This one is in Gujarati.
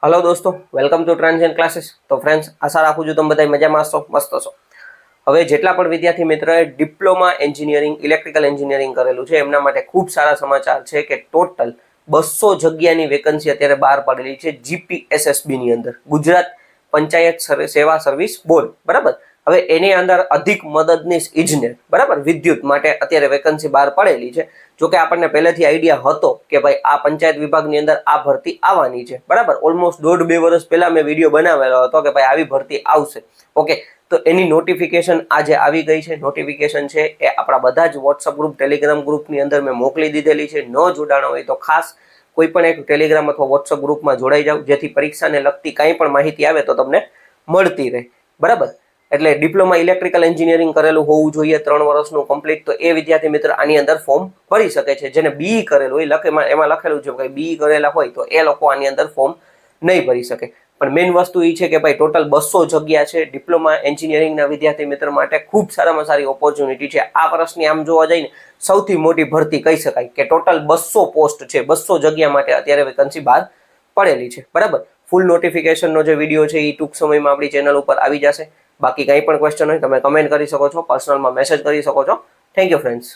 हेलो दोस्तों, वेलकम टू ट्रांजिएंट क्लासेस। तो फ्रेंड्स, आशा राखું છું તમે બધા મજામાં હશો, મસ્ત હશો। હવે જેટલા પણ વિદ્યાર્થી મિત્રોએ ડિપ્લોમા એન્જિનિયરિંગ ઇલેક્ટ્રિકલ એન્જિનિયરિંગ કરેલું છે એમના માટે ખૂબ સારા સમાચાર છે કે ટોટલ 200 જગ્યાની વેકન્સી અત્યારે બહાર પાડેલી છે જીપીએસએસબી ની અંદર, ગુજરાત પંચાયત સેવા સર્વિસ બોર્ડ, બરાબર। હવે એની અંદર અધિક મદદનીશ ઇજનેર, બરાબર, વિદ્યુત માટે અત્યારે વેકન્સી બહાર પડેલી છે। જો કે આપણને પહેલેથી આઈડિયા હતો કે ભાઈ આ પંચાયત વિભાગની અંદર આ ભરતી આવવાની છે, બરાબર। ઓલમોસ્ટ 1.5-2 વર્ષ પહેલા મેં વિડીયો બનાવેલો હતો કે ભાઈ આવી ભરતી આવશે, ઓકે। તો એની નોટિફિકેશન આજે આવી ગઈ છે। નોટિફિકેશન છે એ આપણા બધા જ વોટ્સઅપ ગ્રુપ, ટેલિગ્રામ ગ્રુપની અંદર મેં મોકલી દીધેલી છે। ન જોડાણો હોય તો ખાસ કોઈ પણ એક ટેલિગ્રામ અથવા વોટ્સઅપ ગ્રુપમાં જોડાઈ જાવ, જેથી પરીક્ષાને લગતી કાંઈ પણ માહિતી આવે તો તમને મળતી રહે, બરાબર। એટલે ડિપ્લોમા ઇલેક્ટ્રિકલ એન્જિનિયરિંગ કરેલું હોવું જોઈએ 3 વર્ષનું કમ્પ્લીટ, તો એ વિદ્યાર્થી મિત્ર આની અંદર ફોર્મ ભરી શકે છે। જેને બીઈ કરેલું હોય, એમાં લખેલું છે કે બીઈ કરેલા હોય તો એ લોકો આની અંદર ફોર્મ નહીં ભરી શકે। પણ મેઇન વસ્તુ એ છે કે ભાઈ ટોટલ 200 જગ્યા છે ડિપ્લોમા એન્જિનિયરિંગના વિદ્યાર્થી મિત્ર માટે, ખૂબ સારામાં સારી ઓપોર્ચ્યુનિટી છે। આ વર્ષની આમ જોવા જઈને સૌથી મોટી ભરતી કહી શકાય કે ટોટલ 200 પોસ્ટ છે, 200 જગ્યા માટે અત્યારે વેકન્સી બહાર પડેલી છે, બરાબર। ફૂલ નોટિફિકેશનનો જે વિડીયો છે એ ટૂંક સમયમાં આપણી ચેનલ ઉપર આવી જશે। બાકી કંઈ પણ ક્વેશ્ચન હોય તમે કમેન્ટ કરી શકો છો, પર્સનલમાં મેસેજ કરી શકો છો। Thank you friends.